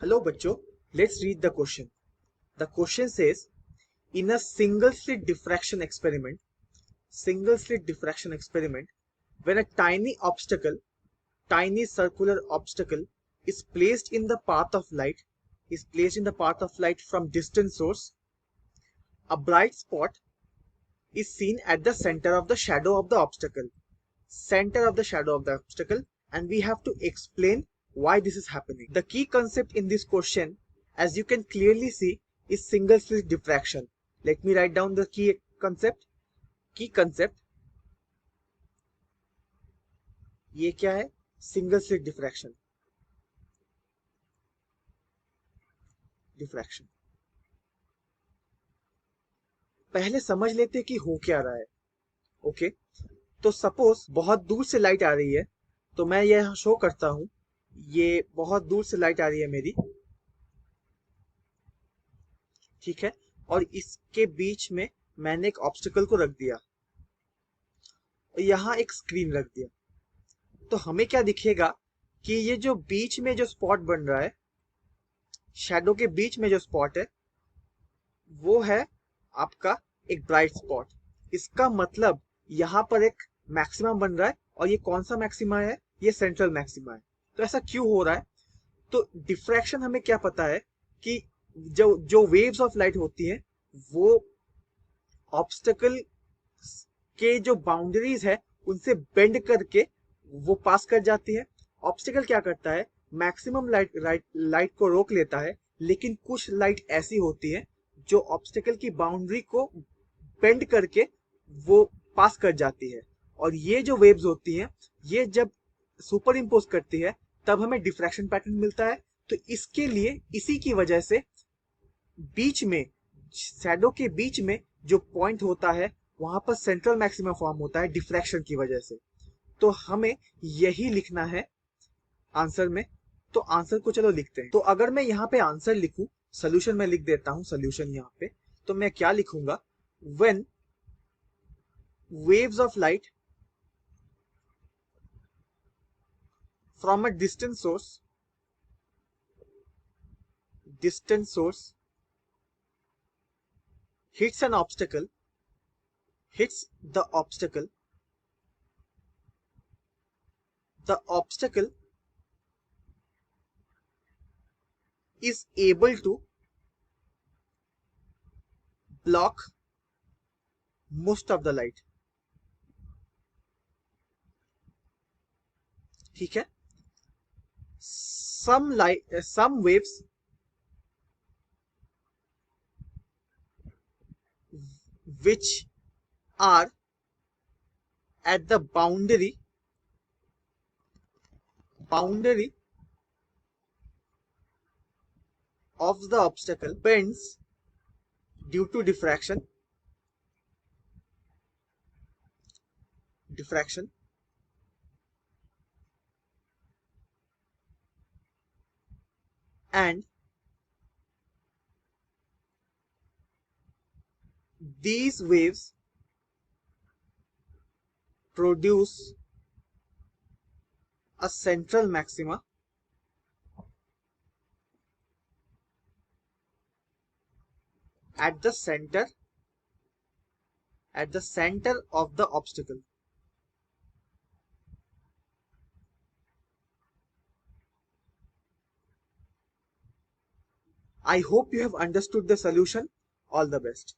Hello bachcho, let's read the question. The question says, in a single slit diffraction experiment, when a tiny circular obstacle is placed in the path of light, from distant source, a bright spot is seen at the center of the shadow of the obstacle, and we have to explain why this is happening. The key concept in this question, as you can clearly see, is single slit diffraction. Let me write down the key concept. ये क्या है? Single slit diffraction. पहले समझ लेते कि हो क्या रहा है. ओके, तो सपोज बहुत दूर से लाइट आ रही है, तो मैं यह शो करता हूं. ये बहुत दूर से लाइट आ रही है मेरी, ठीक है, और इसके बीच में मैंने एक ऑब्स्टिकल को रख दिया और यहाँ एक स्क्रीन रख दिया. तो हमें क्या दिखेगा कि ये जो बीच में जो स्पॉट बन रहा है, शैडो के बीच में जो स्पॉट है, वो है आपका एक ब्राइट स्पॉट. इसका मतलब यहाँ पर एक मैक्सिमम बन रहा है, और ये कौन सा मैक्सिमा है? ये सेंट्रल मैक्सिमा है. तो ऐसा क्यों हो रहा है? तो डिफ्रैक्शन हमें क्या पता है कि जो जो वेव्स ऑफ लाइट होती हैं वो ऑब्स्टेकल के जो बाउंड्रीज है उनसे बेंड करके वो पास कर जाती है. ऑब्स्टेकल क्या करता है? मैक्सिमम लाइट को रोक लेता है, लेकिन कुछ लाइट ऐसी होती है जो ऑब्स्टेकल की बाउंड्री को बेंड करके वो पास कर जाती है. और ये जो वेव्स होती हैं, ये जब सुपर इम्पोज करती है तब हमें डिफ्रैक्शन पैटर्न मिलता है. तो इसके लिए, इसी की वजह से बीच में, शैडो के बीच में जो पॉइंट होता है वहां पर सेंट्रल मैक्सिमा फॉर्म होता है डिफ्रैक्शन की वजह से. तो हमें यही लिखना है आंसर में. तो आंसर को चलो लिखते हैं. तो अगर मैं यहाँ पे आंसर लिखूं, सोल्यूशन में लिख देता हूं सोल्यूशन यहाँ पे. तो मैं क्या लिखूंगा? When waves of light from a distant source hits the obstacle, the obstacle is able to block most of the light. ठीक है. some waves which are at the boundary of the obstacle bends due to diffraction, and these waves produce a central maxima at the center of the obstacle. I hope you have understood the solution. All the best.